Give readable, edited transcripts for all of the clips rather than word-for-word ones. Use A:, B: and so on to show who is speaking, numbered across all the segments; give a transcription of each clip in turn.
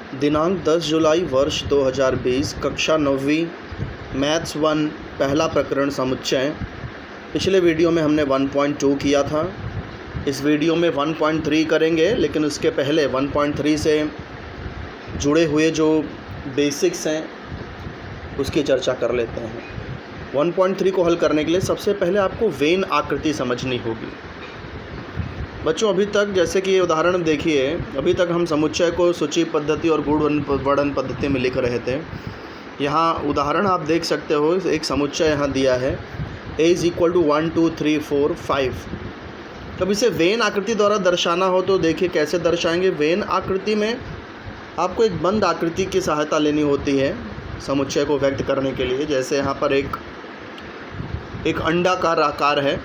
A: दिनांक 10 जुलाई वर्ष 2020 कक्षा 9वीं मैथ्स 1 पहला प्रकरण समुच्चय। पिछले वीडियो में हमने 1.2 किया था। इस वीडियो में 1.3 करेंगे, लेकिन उसके पहले 1.3 से जुड़े हुए जो बेसिक्स हैं उसकी चर्चा कर लेते हैं। 1.3 को हल करने के लिए सबसे पहले आपको वेन आकृति समझनी होगी। बच्चों, अभी तक जैसे कि ये उदाहरण देखिए, अभी तक हम समुच्चय को सूची पद्धति और गुण वर्णन पद्धति में लिख रहे थे। यहाँ उदाहरण आप देख सकते हो, एक समुच्चय यहाँ दिया है a = 1 2 3 4 5। तब इसे वेन आकृति द्वारा दर्शाना हो तो देखिए कैसे दर्शाएंगे। वेन आकृति में आपको एक बंद आकृति की सहायता लेनी होती है समुच्चय को व्यक्त करने के लिए। जैसे यहाँ पर एक अंडाकार आकार है,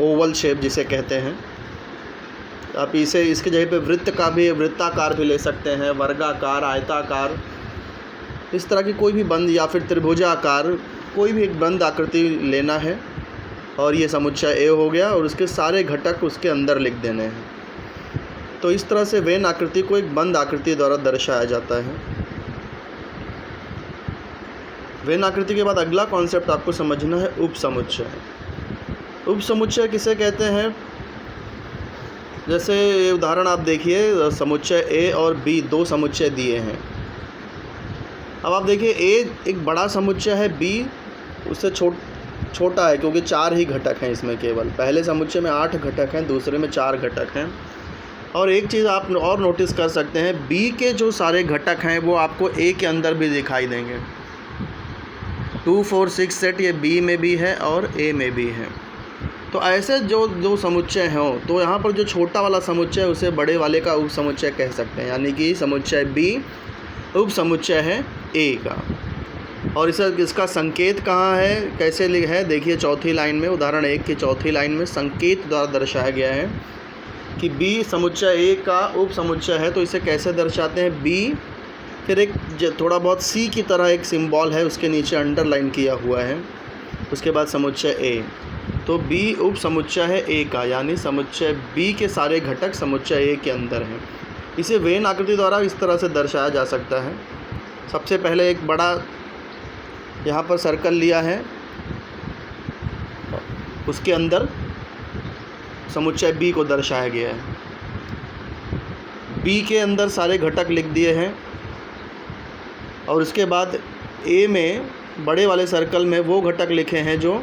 A: ओवल शेप जिसे कहते हैं। आप इसे इसके जगह पे वृत्ताकार भी ले सकते हैं, वर्गाकार, आयताकार, इस तरह की कोई भी बंद या फिर त्रिभुजाकार कोई भी एक बंद आकृति लेना है। और ये समुच्चय ए हो गया और उसके सारे घटक उसके अंदर लिख देने हैं। तो इस तरह से वेन आकृति को एक बंद आकृति द्वारा दर्शाया जाता है। वेन आकृति के बाद अगला कॉन्सेप्ट आपको समझना है उपसमुच्चय। उपसमुच्चय किसे कहते हैं? जैसे ये उदाहरण आप देखिए, समुच्चय ए और बी दो समुच्चय दिए हैं। अब आप देखिए, ए एक बड़ा समुच्चय है, बी उससे छोटा है क्योंकि 4 ही घटक हैं इसमें। केवल पहले समुच्चय में 8 घटक हैं, दूसरे में 4 घटक हैं। और एक चीज़ आप और नोटिस कर सकते हैं, बी के जो सारे घटक हैं वो आपको ए के अंदर भी दिखाई देंगे। 2 4 6 सेट ये बी में भी है और ए में भी है। तो ऐसे जो समुच्चय हों, तो यहाँ पर जो छोटा वाला समुच्चय है उसे बड़े वाले का उपसमुच्चय कह सकते हैं। यानी कि समुच्चय बी उपसमुच्चय है ए का। और इसका संकेत कहाँ है, कैसे है? देखिए चौथी लाइन में, उदाहरण 1 की चौथी लाइन में संकेत द्वारा दर्शाया गया है कि बी समुच्चय ए का उपसमुच्चय है। तो इसे कैसे दर्शाते हैं? बी, फिर एक थोड़ा बहुत सी की तरह एक सिंबल है, उसके नीचे अंडरलाइन किया हुआ है, उसके बाद समुच्चय ए। तो बी उपसमुच्चय है ए का, यानी समुच्चय बी के सारे घटक समुच्चय ए के अंदर हैं। इसे वेन आकृति द्वारा इस तरह से दर्शाया जा सकता है। सबसे पहले एक बड़ा यहाँ पर सर्कल लिया है, उसके अंदर समुच्चय बी को दर्शाया गया है। बी के अंदर सारे घटक लिख दिए हैं और उसके बाद ए में बड़े वाले सर्कल में वो घटक लिखे हैं जो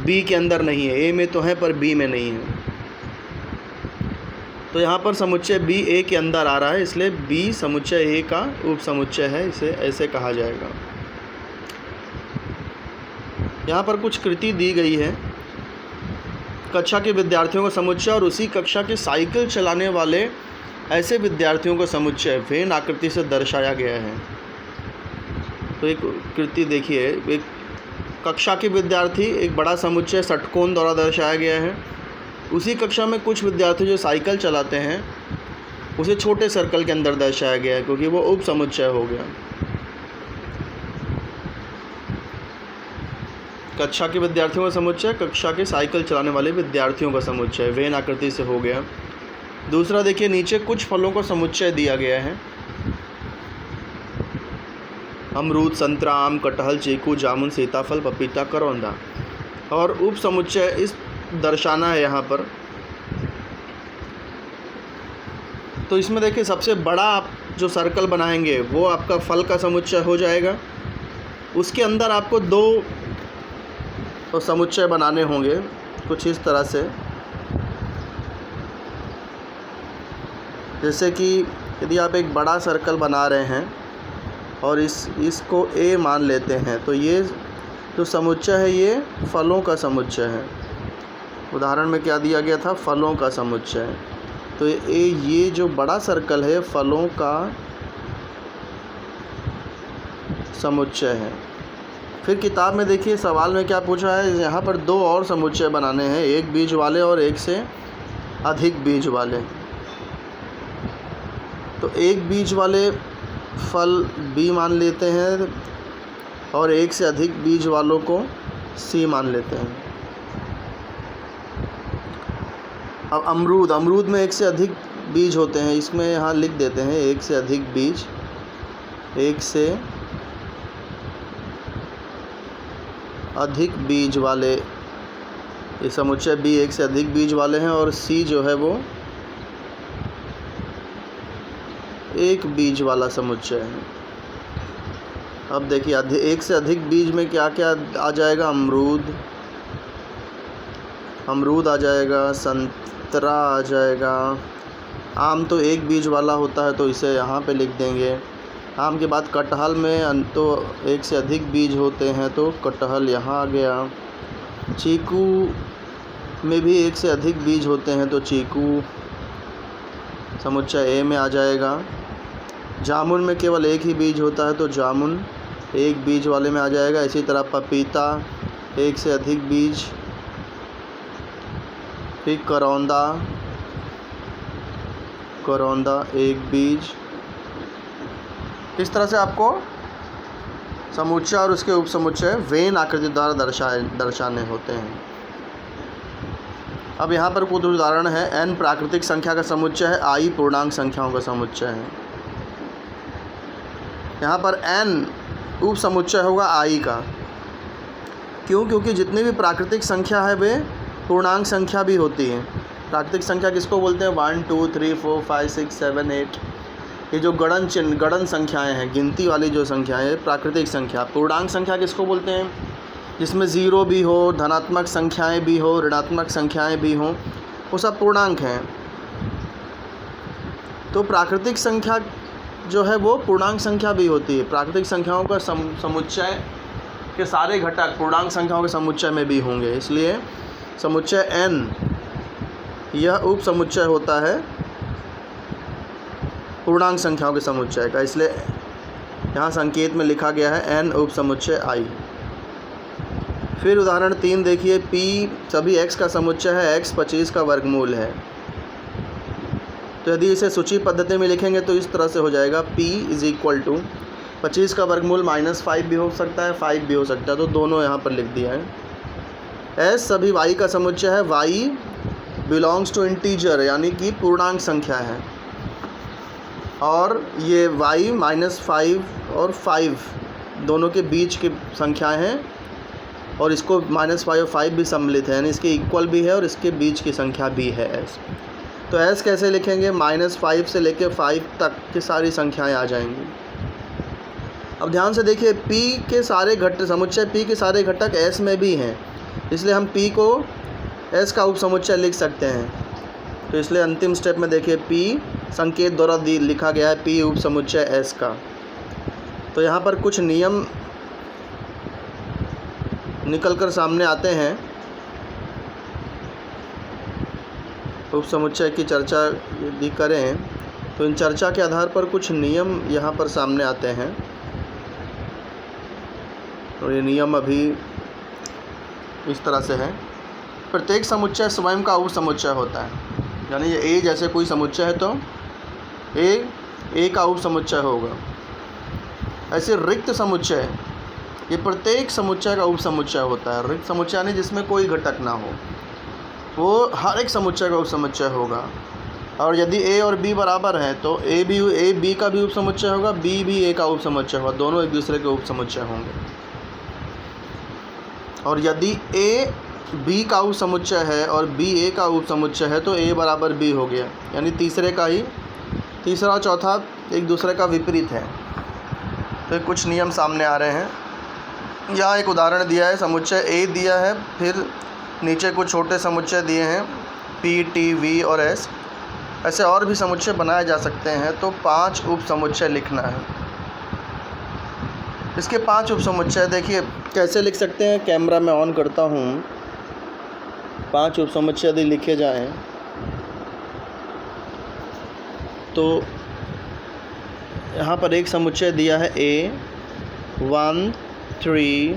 A: बी के अंदर नहीं है। ए में तो है पर बी में नहीं है। तो यहाँ पर समुच्चय बी ए के अंदर आ रहा है, इसलिए बी समुच्चय ए का उपसमुच्चय है, इसे ऐसे कहा जाएगा। यहाँ पर कुछ कृति दी गई है। कक्षा के विद्यार्थियों का समुच्चय और उसी कक्षा के साइकिल चलाने वाले ऐसे विद्यार्थियों का समुच्चय वेन आकृति से दर्शाया गया है। तो एक कृति देखिए, एक कक्षा के विद्यार्थी, एक बड़ा समुच्चय षटकोण द्वारा दर्शाया गया है। उसी कक्षा में कुछ विद्यार्थी जो साइकिल चलाते हैं उसे छोटे सर्कल के अंदर दर्शाया गया है, क्योंकि वो उपसमुच्चय हो गया। कक्षा के विद्यार्थियों का समुच्चय, कक्षा के साइकिल चलाने वाले विद्यार्थियों का समुच्चय वेन आकृति से हो गया। दूसरा देखिए, नीचे कुछ फलों का समुच्चय दिया गया है। अमरूद, संतरा, आम, कटहल, चीकू, जामुन, सीताफल, पपीता, करौंदा। और उपसमुच्चय इस दर्शाना है यहाँ पर। तो इसमें देखिए, सबसे बड़ा आप जो सर्कल बनाएंगे वो आपका फल का समुच्चय हो जाएगा। उसके अंदर आपको 2 तो समुच्चय बनाने होंगे कुछ इस तरह से। जैसे कि यदि आप एक बड़ा सर्कल बना रहे हैं और इसको ए मान लेते हैं, तो ये जो समुच्चय है ये फलों का समुच्चय है। उदाहरण में क्या दिया गया था? फलों का समुच्चय। तो ये जो बड़ा सर्कल है फलों का समुच्चय है। फिर किताब में देखिए सवाल में क्या पूछा है, यहाँ पर 2 और समुच्चय बनाने हैं, एक बीज वाले और एक से अधिक बीज वाले। तो एक बीज वाले फल बी मान लेते हैं और एक से अधिक बीज वालों को सी मान लेते हैं। अब अमरूद में एक से अधिक बीज होते हैं, इसमें यहाँ लिख देते हैं एक से अधिक बीज एक से अधिक बीज वाले, ये समुच्चय बी एक से अधिक बीज वाले हैं और सी जो है वो एक बीज वाला समुच्चय है। अब देखिए एक से अधिक बीज में क्या क्या आ जाएगा, अमरूद आ जाएगा, संतरा आ जाएगा। आम तो एक बीज वाला होता है तो इसे यहाँ पे लिख देंगे। आम के बाद कटहल में तो एक से अधिक बीज होते हैं तो कटहल यहाँ आ गया। चीकू में भी एक से अधिक बीज होते हैं तो चीकू समुच्चय ए में आ जाएगा। जामुन में केवल एक ही बीज होता है तो जामुन एक बीज वाले में आ जाएगा। इसी तरह पपीता एक से अधिक बीज, फिर करौंदा एक बीज। इस तरह से आपको समुच्चय और उसके उपसमुच्चय वेन आकृति द्वारा दर्शाने होते हैं। अब यहाँ पर कुछ उदाहरण है। n प्राकृतिक संख्या का समुच्चय है, i पूर्णांक संख्याओं का समुच्चय है। यहाँ पर n उपसमुच्चय होगा i का। क्यों? क्योंकि जितनी भी प्राकृतिक संख्या है वे पूर्णांक संख्या भी होती हैं। प्राकृतिक संख्या किसको बोलते हैं? 1 2 3 4 5 6 7 8, ये जो गणन संख्याएं हैं, गिनती वाली जो संख्याएं हैं, प्राकृतिक संख्या। पूर्णांक संख्या किसको बोलते हैं? जिसमें ज़ीरो भी हो, धनात्मक संख्याएं भी हो, ऋणात्मक संख्याएं भी हों, वो सब पूर्णांक हैं। तो प्राकृतिक संख्या जो है वो पूर्णांक संख्या भी होती है। प्राकृतिक संख्याओं का समुच्चय के सारे घटक पूर्णांक संख्याओं के समुच्चय में भी होंगे। इसलिए समुच्चय n यह उप समुच्चय होता है पूर्णांक संख्याओं के समुच्चय का। इसलिए यहाँ संकेत में लिखा गया है n उप समुच्चय i। फिर उदाहरण 3 देखिए। p सभी x का समुच्चय है, x 25 का वर्गमूल है। तो यदि इसे सूची पद्धति में लिखेंगे तो इस तरह से हो जाएगा, p = 25 का वर्गमूल -5 भी हो सकता है, 5 भी हो सकता है, तो दोनों यहाँ पर लिख दिया है। s सभी y का समुच्चय है, y बिलोंग्स टू इंटीजर यानी कि पूर्णांक संख्या है, और ये y -5 और 5 दोनों के बीच की संख्याएं हैं, और इसको -5 और 5 भी सम्मिलित है, यानी इसके इक्वल भी है और इसके बीच की संख्या भी है s। तो s कैसे लिखेंगे? -5 से लेकर 5 तक की सारी संख्याएं आ जाएंगी। अब ध्यान से देखिए, p के सारे घटक, समुच्चय p के सारे घटक s में भी हैं, इसलिए हम p को s का उपसमुच्चय लिख सकते हैं। तो इसलिए अंतिम स्टेप में देखिए, p संकेत द्वारा लिखा गया है p उपसमुच्चय s का। तो यहाँ पर कुछ नियम निकल कर सामने आते हैं। उपसमुच्चय की चर्चा यदि करें तो इन चर्चा के आधार पर कुछ नियम यहाँ पर सामने आते हैं, और ये नियम अभी इस तरह से है। प्रत्येक समुच्चय स्वयं का उपसमुच्चय होता है, यानी ये ए जैसे कोई समुच्चय है तो ए का उपसमुच्चय होगा। ऐसे रिक्त समुच्चय, ये प्रत्येक समुच्चय का उपसमुच्चय होता है। रिक्त समुच्चय यानी जिसमें कोई घटक ना हो, वो हर एक समुच्चय का उपसमुच्चय होगा। और यदि a और b बराबर हैं तो a b का भी उपसमुच्चय होगा, b भी a का उपसमुच्चय होगा, दोनों एक दूसरे के उपसमुच्चय होंगे। और यदि a b का उपसमुच्चय है और b a का उपसमुच्चय है तो a बराबर b हो गया, यानी तीसरा और चौथा एक दूसरे का विपरीत है। तो कुछ नियम सामने आ रहे हैं। यहाँ एक उदाहरण दिया है, समुच्चय a दिया है, फिर नीचे कुछ छोटे समुच्चय दिए हैं p, t, v और s। ऐसे और भी समुच्चय बनाए जा सकते हैं। तो 5 उपसमुच्चय लिखना है। इसके 5 उपसमुच्चय देखिए कैसे लिख सकते हैं। कैमरा मैं ऑन करता हूँ। 5 उपसमुच्चय यदि लिखे जाएं तो यहाँ पर एक समुच्चय दिया है a 1 3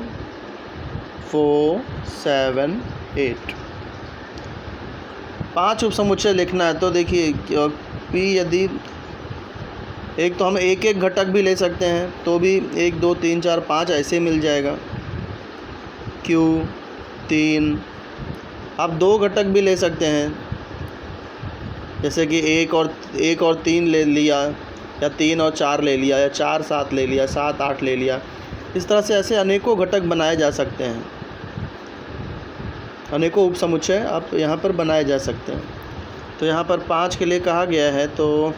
A: 4 7 8। 5 उपसमुच्चय लिखना है। तो देखिए p यदि एक तो हम एक घटक भी ले सकते हैं तो भी 1 2 3 4 5 ऐसे मिल जाएगा। q 3, आप 2 घटक भी ले सकते हैं, जैसे कि 1 और 3 ले लिया या 3 और 4 ले लिया, या 4 7 ले लिया, 7 8 ले लिया। इस तरह से ऐसे अनेकों घटक बनाए जा सकते हैं, अनेकों उप समुच्चय आप यहाँ पर बनाए जा सकते हैं। तो यहाँ पर 5 के लिए कहा गया है, तो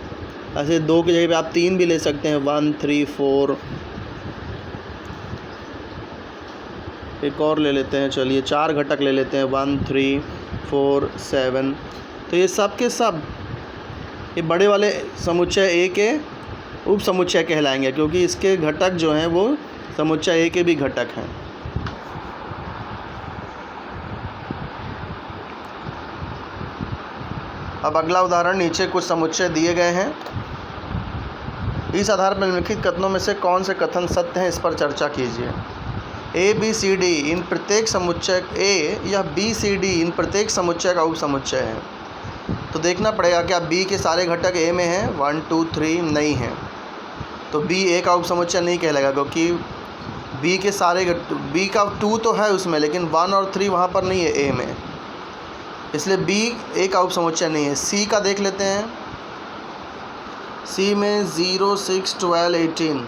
A: ऐसे 2 की जगह पे आप 3 भी ले सकते हैं, 1 3 4। एक और ले लेते हैं, चलिए 4 घटक ले लेते हैं, 1 3 4 7। तो ये सब के सब ये बड़े वाले समुच्चय ए के उप समुच्चय कहलाएंगे, क्योंकि इसके घटक जो हैं वो समुच्चय ए के भी घटक हैं। अब अगला उदाहरण, नीचे कुछ समुच्चय दिए गए हैं। इस आधार पर निम्नलिखित कथनों में से कौन से कथन सत्य हैं, इस पर चर्चा कीजिए। ए बी सी डी इन प्रत्येक समुच्चय ए या बी सी डी इन प्रत्येक समुच्चय का उप समुच्चय है। तो देखना पड़ेगा क्या बी के सारे घटक ए में हैं, 1 2 3 नहीं हैं, तो बी ए का उप समुच्चय नहीं कहलाएगा, क्योंकि बी के सारे बी का 2 तो है उसमें, लेकिन 1 और 3 वहाँ पर नहीं है ए में, इसलिए बी ए का उप समुच्चय नहीं है। सी का देख लेते हैं, सी में 0 6 12 18।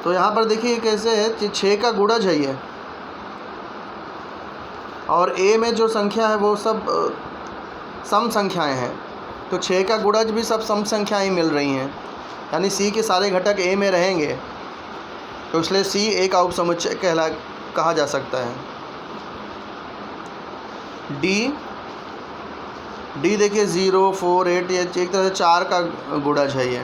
A: तो यहाँ पर देखिए कैसे है कि 6 का गुणज है ये, और ए में जो संख्या है वो सब सम संख्याएं हैं, तो 6 का गुणज भी सब सम संख्याएं मिल रही हैं, यानी सी के सारे घटक ए में रहेंगे, तो इसलिए सी ए का उप समुच्चय कहा जा सकता है। डी देखिए 0 4 8, ये एक तरह से 4 का गुणज है ये,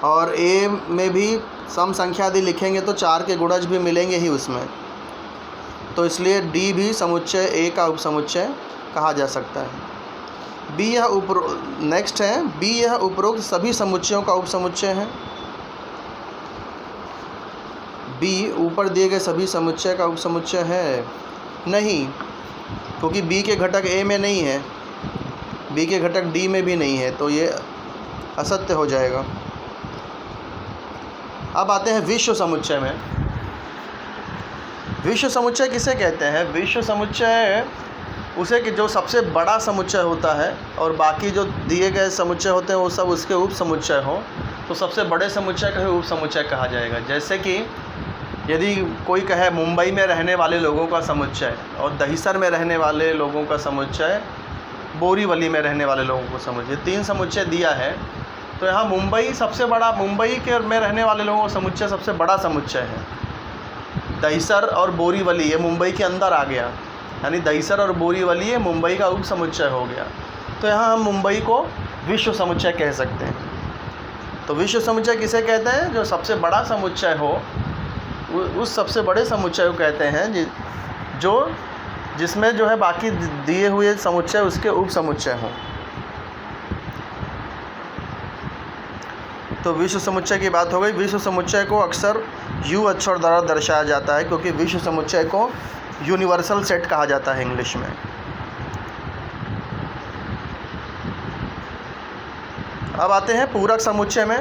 A: और ए में भी सम संख्या यदि लिखेंगे तो 4 के गुणज भी मिलेंगे ही उसमें, तो इसलिए डी भी समुच्चय ए का उप समुच्चय कहा जा सकता है। बी यह नेक्स्ट है, बी यह उपरोक्त सभी समुच्चयों का उप समुच्चय है। बी ऊपर दिए गए सभी समुच्चय का उप समुच्चय है नहीं, क्योंकि बी के घटक ए में नहीं है, बी के घटक डी में भी नहीं है, तो ये असत्य हो जाएगा। अब आते हैं विश्व समुच्चय में। विश्व समुच्चय किसे कहते हैं? विश्व समुच्चय उसे कि जो सबसे बड़ा समुच्चय होता है और बाकी जो दिए गए समुच्चय होते हैं वो सब उसके उप समुच्चय हो, तो सबसे बड़े समुच्चय का उप समुच्चय कहा जाएगा। जैसे कि यदि कोई कहे मुंबई में रहने वाले लोगों का समुच्चय और दहिसर में रहने वाले लोगों का समुच्चय, बोरीवली में रहने वाले लोगों को समुच्चय, 3 समुच्चय दिया है, तो यहाँ मुंबई सबसे बड़ा, मुंबई के में रहने वाले लोगों का समुच्चय सबसे बड़ा समुच्चय है। दहिसर और बोरीवली ये मुंबई के अंदर आ गया, यानी दहिसर और बोरीवली ये मुंबई का उप समुच्चय हो गया, तो यहाँ हम मुंबई को विश्व समुच्चय कह सकते हैं। तो विश्व समुच्चय किसे कहते हैं? जो सबसे बड़ा समुच्चय हो, उस सबसे बड़े समुच्चय को कहते हैं जो जिसमें जो है बाकी दिए हुए समुच्चय उसके उप समुच्चय हों। तो विश्व समुच्चय की बात हो गई। विश्व समुच्चय को अक्सर यू अक्षर द्वारा दर्शाया जाता है, क्योंकि विश्व समुच्चय को यूनिवर्सल सेट कहा जाता है इंग्लिश में। अब आते हैं पूरक समुच्चय में।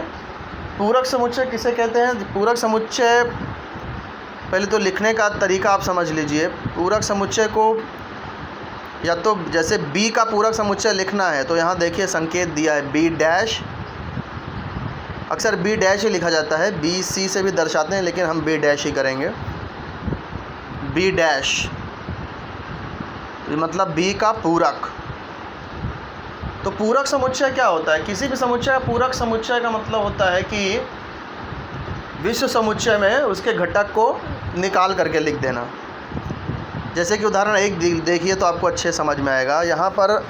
A: पूरक समुच्चय किसे कहते हैं? पूरक समुच्चय पहले तो लिखने का तरीका आप समझ लीजिए। पूरक समुच्चय को या तो जैसे बी का पूरक समुच्चय लिखना है तो यहाँ देखिए संकेत दिया है बी डैश, अक्सर बी डैश ही लिखा जाता है, बी सी से भी दर्शाते हैं लेकिन हम बी डैश ही करेंगे। बी डैश मतलब बी का पूरक। तो पूरक समुच्चय क्या होता है? किसी भी समुच्चय का पूरक समुच्चय का मतलब होता है कि विश्व समुच्चय में उसके घटक को निकाल करके लिख देना। जैसे कि उदाहरण 1 देखिए तो आपको अच्छे समझ में आएगा। यहाँ पर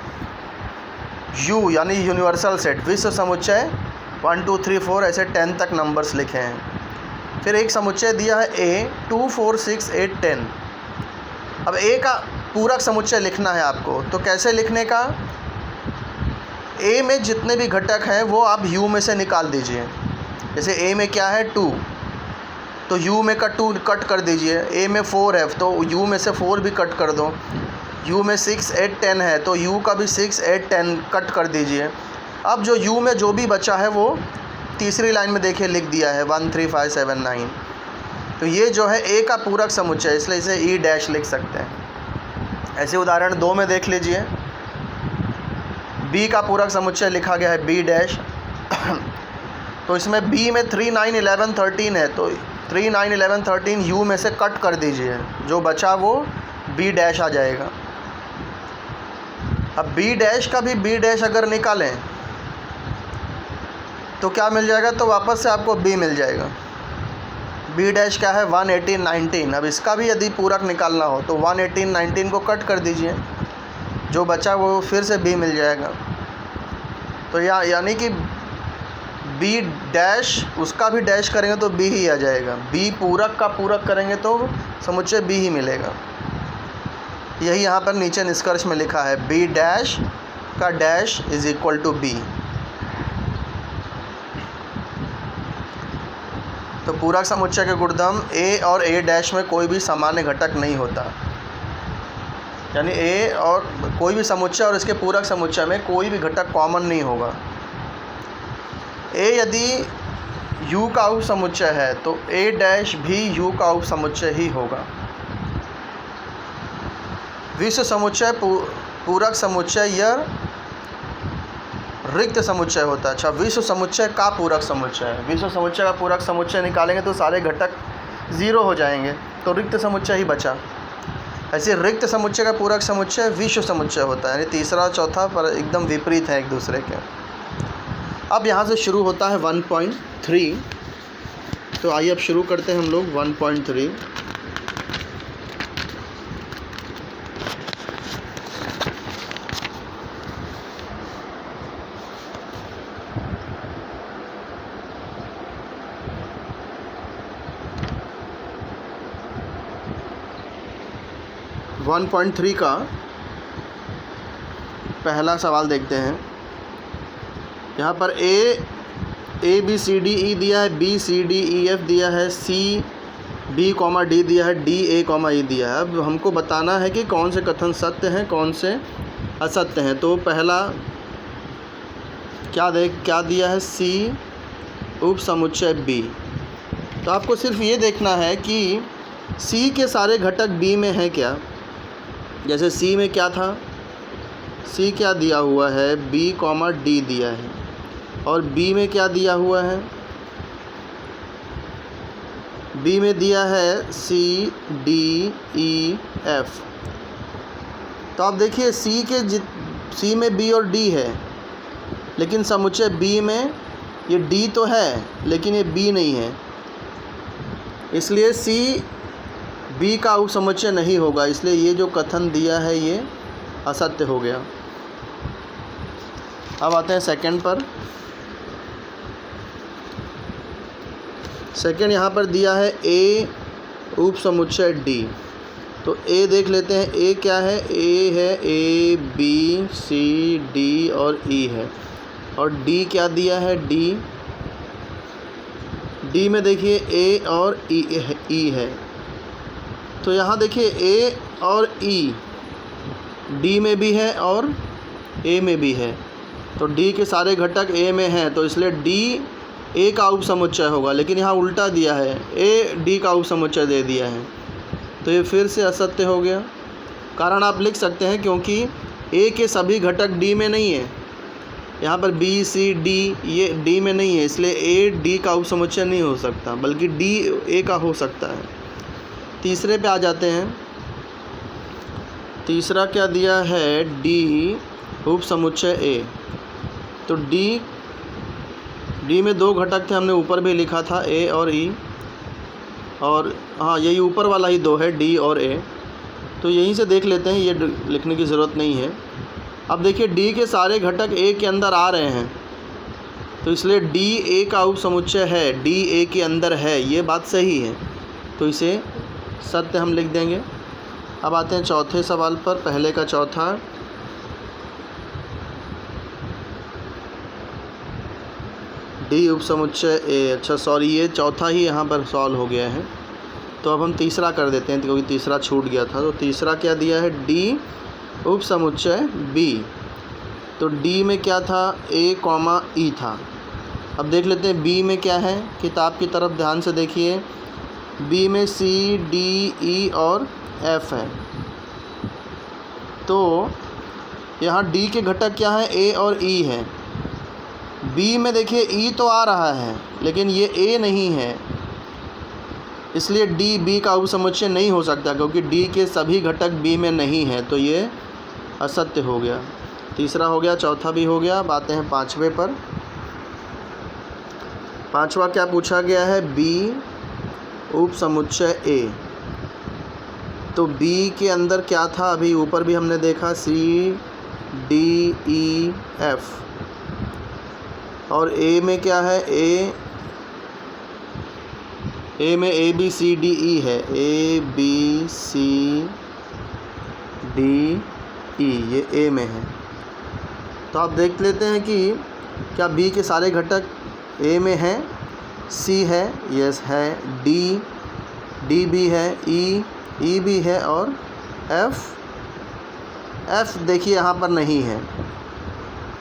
A: U यानी यूनिवर्सल सेट, विश्व समुच्चय 1 2 3 4 ऐसे 10 तक नंबर्स लिखे हैं। फिर एक समुच्चय दिया है A 2 4 6 8 10। अब A का पूरक समुच्चय लिखना है आपको, तो कैसे लिखने का? A में जितने भी घटक हैं वो आप U में से निकाल दीजिए। जैसे A में क्या है 2, तो U में का 2 कट कर दीजिए। A में 4 है तो U में से 4 भी कट कर दो। U में 6 8 10 है तो U का भी 6 8 10 कट कर दीजिए। अब जो U में जो भी बचा है वो तीसरी लाइन में देखिए लिख दिया है 1 3 5 7 9। तो ये जो है A का पूरक समुच्चय, इसलिए इसे E डैश लिख सकते हैं। ऐसे उदाहरण 2 में देख लीजिए। बी का पूरक समुच्चय लिखा गया है बी डैश। तो इसमें बी में 3, 9, 11, 13 है, तो 3, 9, 11, 13 यू में से कट कर दीजिए, जो बचा वो बी डैश आ जाएगा। अब बी डैश का भी बी डैश अगर निकालें तो क्या मिल जाएगा, तो वापस से आपको बी मिल जाएगा। बी डैश क्या है 1, 18, 19। अब इसका भी यदि पूरक निकालना हो तो 1, 18, 19 को कट कर दीजिए, जो बचा वो फिर से बी मिल जाएगा। तो यानी कि बी डैश उसका भी डैश करेंगे तो बी ही आ जाएगा, बी पूरक का पूरक करेंगे तो समुच्चय बी ही मिलेगा। यही यहाँ पर नीचे निष्कर्ष में लिखा है, बी डैश का dash is equal to B. तो पूरक समुच्चय के गुणधर्म ए और ए डैश में कोई भी सामान्य घटक नहीं होता, यानी ए और कोई भी समुच्चय और इसके पूरक समुच्चय में कोई भी घटक कॉमन नहीं होगा। ए यदि u का उप समुच्चय है तो ए डैश भी u का उप समुच्चय ही होगा। विश्व समुच्चय पूरक समुच्चय या रिक्त समुच्चय होता है। अच्छा, विश्व समुच्चय का पूरक समुच्चय है। विश्व समुच्चय का पूरक समुच्चय निकालेंगे तो सारे घटक 0 हो जाएंगे, तो रिक्त समुच्चय ही बचा। ऐसे रिक्त समुच्चय का पूरक समुच्चय विश्व समुच्चय होता है, यानी तीसरा और चौथा पर एकदम विपरीत है एक दूसरे के। अब यहाँ से शुरू होता है 1.3। तो आइए अब शुरू करते हैं हम लोग 1.3। वन 1.3 का पहला सवाल देखते हैं। यहाँ पर A B C D E दिया है, B C D E F दिया है, सी बी कॉमा डी दिया है, डी ए कॉमा ई दिया है। अब हमको बताना है कि कौन से कथन सत्य हैं, कौन से असत्य हैं। तो पहला क्या दिया है, सी उप समुच्चय बी। तो आपको सिर्फ ये देखना है कि सी के सारे घटक बी में हैं क्या। जैसे सी में क्या था, सी क्या दिया हुआ है, बी कॉमा डी दिया है, और बी में क्या दिया हुआ है, बी में दिया है सी डी ई एफ। तो आप देखिए सी में बी और डी है, लेकिन समुच्चय बी में ये डी तो है लेकिन ये बी नहीं है, इसलिए सी बी का उप समुच्चय नहीं होगा। इसलिए ये जो कथन दिया है ये असत्य हो गया। अब आते हैं सेकंड पर। सेकंड यहाँ पर दिया है ए उप समुच्चय डी। तो ए देख लेते हैं, ए क्या है, ए है ए बी सी डी और ई है, और डी क्या दिया है, डी में देखिए ए और ई है। तो यहाँ देखिए ए और ई डी में भी है और ए में भी है, तो डी के सारे घटक ए में हैं, तो इसलिए डी ए का उप समुच्चय होगा। लेकिन यहाँ उल्टा दिया है, ए डी का उप समुच्चय दे दिया है, तो ये फिर से असत्य हो गया। कारण आप लिख सकते हैं क्योंकि ए के सभी घटक डी में नहीं है। यहाँ पर बी सी डी ये डी में नहीं है, इसलिए ए डी का उप समुच्चय नहीं हो सकता, बल्कि डी ए का हो सकता है। तीसरे पे आ जाते हैं। तीसरा क्या दिया है, डी उप समुच्चय ए। तो डी में 2 घटक थे, हमने ऊपर भी लिखा था ए और ई, और हाँ यही ऊपर वाला ही 2 है, डी और ए। तो यहीं से देख लेते हैं, ये लिखने की ज़रूरत नहीं है। अब देखिए डी के सारे घटक ए के अंदर आ रहे हैं, तो इसलिए डी ए का उप समुच्चय है, डी ए के अंदर है, ये बात सही है, तो इसे सत्य हम लिख देंगे। अब आते हैं चौथे सवाल पर। पहले का चौथा, डी उप समुच्चय ए। अच्छा सॉरी, ये चौथा ही यहाँ पर सॉल्व हो गया है, तो अब हम तीसरा कर देते हैं क्योंकि तीसरा छूट गया था। तो तीसरा क्या दिया है, डी उप समुच्चय बी। तो डी में क्या था, ए कॉमा ई था। अब देख लेते हैं बी में क्या है, किताब की तरफ ध्यान से देखिए। बी में सी डी ई और एफ है। तो यहाँ डी के घटक क्या हैं, ए और ई है। बी में देखिए ई तो आ रहा है लेकिन ये ए नहीं है, इसलिए डी बी का उपसमुच्चय नहीं हो सकता क्योंकि डी के सभी घटक बी में नहीं हैं, तो ये असत्य हो गया। तीसरा हो गया, चौथा भी हो गया। अब आते हैं पाँचवें पर। पाँचवा क्या पूछा गया है, बी उपसमुच्चय ए। तो बी के अंदर क्या था, अभी ऊपर भी हमने देखा, सी डी ई एफ, और ए में क्या है, ए में ए बी सी डी ई है, ए बी सी डी ई, ये ए में है। तो आप देख लेते हैं कि क्या बी के सारे घटक ए में हैं। सी है, यस है, डी भी है, ई भी है, और एफ देखिए यहाँ पर नहीं है,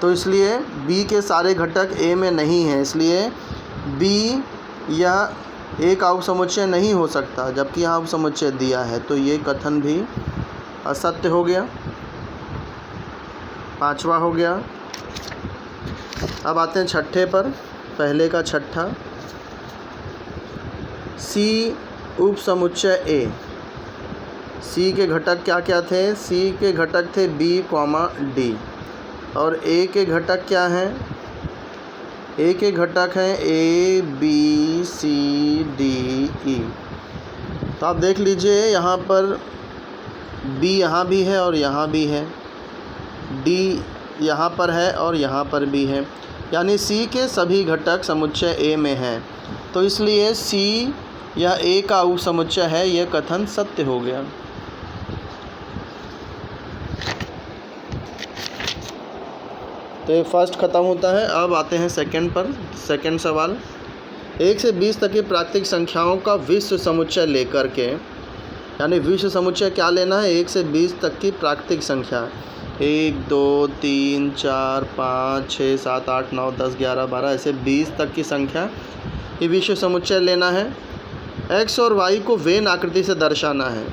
A: तो इसलिए बी के सारे घटक ए में नहीं हैं, इसलिए बी या ए का उपसमुच्चय नहीं हो सकता, जबकि यहाँ उपसमुच्चय दिया है, तो ये कथन भी असत्य हो गया। पांचवा हो गया। अब आते हैं छठे पर, पहले का छठा, सी उपसमुच्चय ए। सी के घटक क्या क्या थे, सी के घटक थे बी कॉमा डी, और ए के घटक क्या हैं, ए के घटक हैं ए बी सी डी ई। तो आप देख लीजिए यहाँ पर बी यहाँ भी है और यहाँ भी है, डी यहाँ पर है और यहाँ पर भी है, यानी सी के सभी घटक समुच्चय ए में हैं, तो इसलिए सी या ए का उपसमुच्चय है, यह कथन सत्य हो गया। तो ये फर्स्ट ख़त्म होता है। अब आते हैं सेकंड पर। सेकंड सवाल, 1 से 20 तक की प्राकृतिक संख्याओं का विश्व समुच्चय लेकर के, यानी विश्व समुच्चय क्या लेना है, 1 से 20 तक की प्राकृतिक संख्या, 1 2 3 4 5 6 7 8 9 10 11 12 ऐसे 20 तक की संख्या, ये विश्व समुच्चय लेना है। x और y को वेन आकृति से दर्शाना है।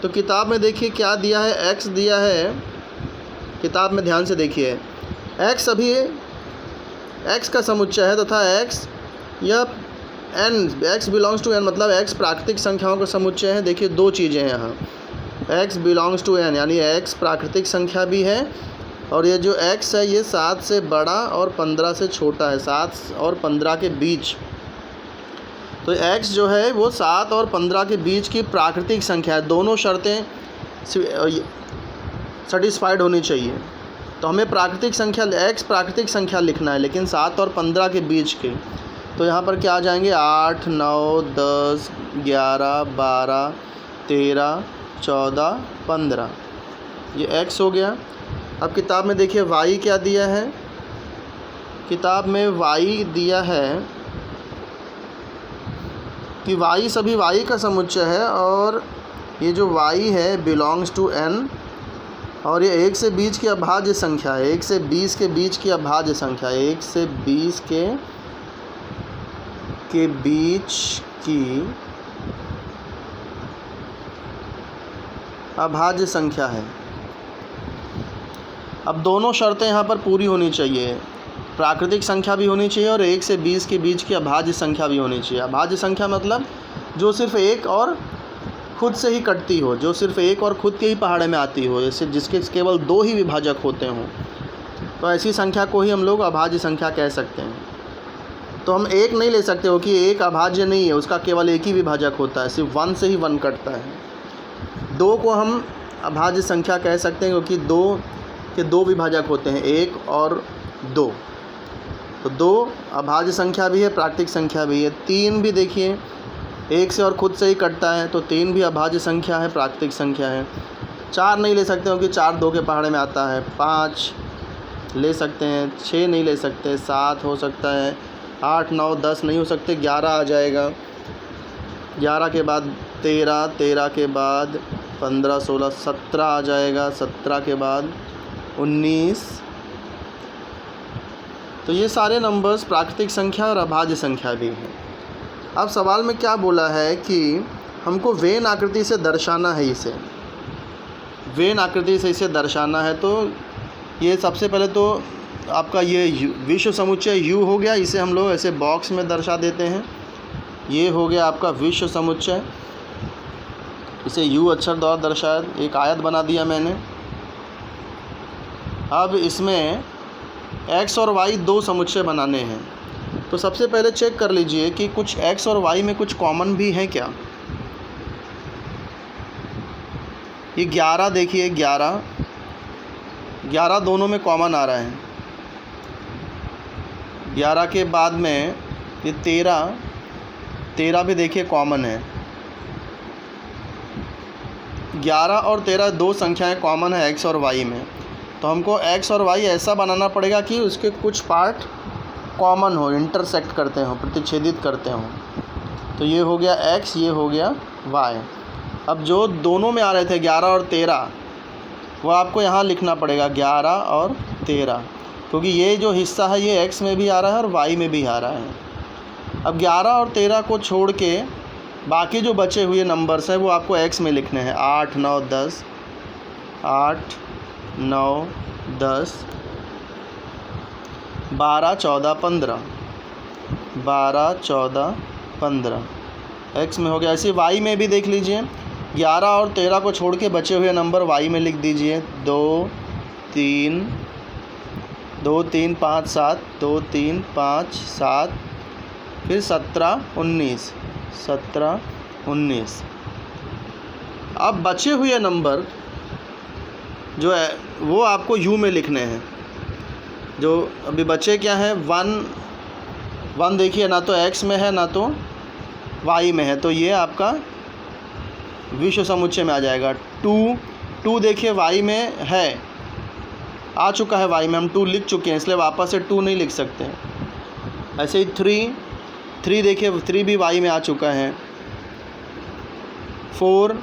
A: तो किताब में देखिए क्या दिया है, x दिया है, किताब में ध्यान से देखिए, x अभी x का समुच्चय है तथा x या n, x belongs to n, मतलब x प्राकृतिक संख्याओं का समुच्चय है। देखिए दो चीज़ें हैं यहाँ, x बिलोंग्स टू n यानी x प्राकृतिक संख्या भी है, और ये जो x है ये 7 से बड़ा और 15 से छोटा है, 7 और 15 के बीच। तो x जो है वो 7 और 15 के बीच की प्राकृतिक संख्या है, दोनों शर्तें सेटिस्फाइड होनी चाहिए। तो हमें प्राकृतिक संख्या x प्राकृतिक संख्या लिखना है, लेकिन 7 और 15 के बीच की। तो यहाँ पर क्या आ जाएंगे, 8 9 10 11 12 13 14 15, ये x हो गया। अब किताब में देखिए y क्या दिया है, किताब में y दिया है कि y सभी y का समुच्चय है, और ये जो y है बिलोंग्स टू n, और ये 1 से 20 की अभाज्य संख्या है, 1 से 20 के बीच की अभाज्य संख्या है, 1 से 20 के बीच की अभाज्य संख्या है। अब दोनों शर्तें यहाँ पर पूरी होनी चाहिए, प्राकृतिक संख्या भी होनी चाहिए और 1 से 20 के बीच की अभाज्य संख्या भी होनी चाहिए। अभाज्य संख्या मतलब जो सिर्फ एक और खुद से ही कटती हो, जो सिर्फ एक और खुद के ही पहाड़े में आती हो, जैसे जिसके केवल 2 ही विभाजक होते हों, तो ऐसी संख्या को ही हम लोग अभाज्य संख्या कह सकते हैं। तो हम एक नहीं ले सकते हो कि एक अभाज्य नहीं है, उसका केवल एक ही विभाजक होता है, सिर्फ 1 से ही 1 कटता है। 2 को हम अभाज्य संख्या कह सकते हैं क्योंकि 2 के 2 विभाजक होते हैं, 1 और 2। तो 2 अभाज्य संख्या भी है, प्राकृतिक संख्या भी है। 3 भी देखिए 1 से और खुद से ही कटता है, तो 3 भी अभाज्य संख्या है, प्राकृतिक संख्या है। 4 नहीं ले सकते क्योंकि 4 2 के पहाड़े में आता है। 5 ले सकते हैं, 6 नहीं ले सकते, 7 हो सकता है, 8 9 10 नहीं हो सकते, 11 आ जाएगा। 11 के बाद 13, 13 के बाद 15 16 17 आ जाएगा, 17 के बाद 19। तो ये सारे नंबर्स प्राकृतिक संख्या और अभाज्य संख्या भी हैं। अब सवाल में क्या बोला है कि हमको वेन आकृति से दर्शाना है इसे। वेन आकृति से इसे दर्शाना है। तो ये सबसे पहले तो आपका ये विश्व समुच्चय यू हो गया, इसे हम लोग ऐसे बॉक्स में दर्शा देते हैं। ये हो गया आपका विश्व समुच्चय, इसे यू अक्षर द्वारा दर्शाया, एक आयत बना दिया मैंने। अब इसमें x और y दो समुच्चय बनाने हैं। तो सबसे पहले चेक कर लीजिए कि कुछ x और y में कुछ कॉमन भी है क्या। ये 11 देखिए, 11 दोनों में कॉमन आ रहा है। 11 के बाद में ये 13 भी देखिए कॉमन है। 11 और 13 दो संख्याएं कॉमन है x और y में। तो हमको x और y ऐसा बनाना पड़ेगा कि उसके कुछ पार्ट कॉमन हो, इंटरसेक्ट करते हो, प्रतिच्छेदित करते हो। तो ये हो गया x, ये हो गया y। अब जो दोनों में आ रहे थे 11 और 13, वो आपको यहाँ लिखना पड़ेगा 11 और 13, क्योंकि ये जो हिस्सा है ये x में भी आ रहा है और y में भी आ रहा है। अब 11 और 13 को छोड़ के बाकी जो बचे हुए नंबर्स हैं वो आपको x में लिखने हैं। 8, 9, 10, 8, 9, 10, 12, 14, 15, 12, 14, 15 x में हो गया। ऐसे y में भी देख लीजिए, 11 और 13 को छोड़ के बचे हुए नंबर y में लिख दीजिए। 2, 3, 5, 7, 2, 3, 5, 7, फिर 17, 19, 17, 19। अब बचे हुए नंबर जो है वो आपको यू में लिखने हैं। जो अभी बचे क्या हैं, 1 देखिए, ना तो x में है ना तो y में है, तो ये आपका विश्व समुच्चय में आ जाएगा। 2 देखिए y में है, आ चुका है y में, हम 2 लिख चुके हैं, इसलिए वापस से 2 नहीं लिख सकते। ऐसे ही 3 देखिए, 3 भी y में आ चुका है। 4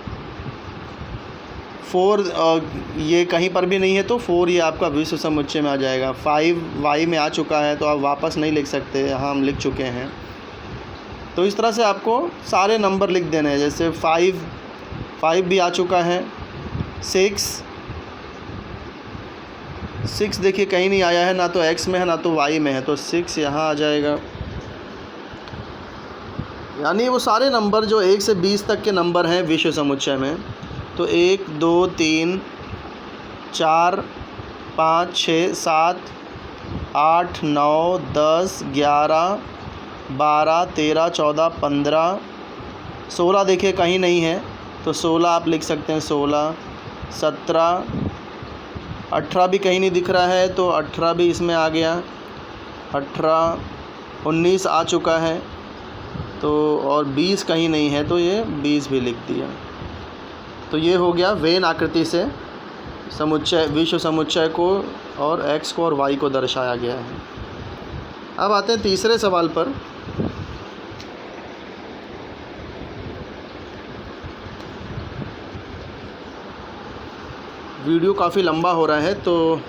A: ये कहीं पर भी नहीं है, तो 4 ये आपका विश्व समुच्चय में आ जाएगा। 5 y में आ चुका है, तो आप वापस नहीं लिख सकते, यहाँ हम लिख चुके हैं। तो इस तरह से आपको सारे नंबर लिख देने हैं। जैसे 5 भी आ चुका है। 6 देखिए कहीं नहीं आया है, ना तो x में है ना तो y में है, तो 6 यहाँ आ जाएगा। यानी वो सारे नंबर जो 1 से 20 तक के नंबर हैं विश्व समुच्चय में, तो 1, 2, 3, 4, 5, 6, 7, 8, 9, 10, 11, 12, 13, 14, 15, 16 देखिए कहीं नहीं है, तो 16 आप लिख सकते हैं। 16, 17, 18 भी कहीं नहीं दिख रहा है, तो 18 भी इसमें आ गया। 18, 19 आ चुका है, तो और 20 कहीं नहीं है, तो ये 20 भी लिख दिया। तो ये हो गया वेन आकृति से समुच्चय, विश्व समुच्चय को और x को और y को दर्शाया गया है। अब आते हैं तीसरे सवाल पर। वीडियो काफ़ी लंबा हो रहा है, तो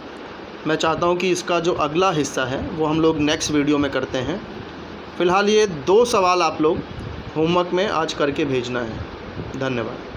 A: मैं चाहता हूँ कि इसका जो अगला हिस्सा है वो हम लोग नेक्स्ट वीडियो में करते हैं। फ़िलहाल ये 2 सवाल आप लोग होमवर्क में आज करके भेजना है। धन्यवाद।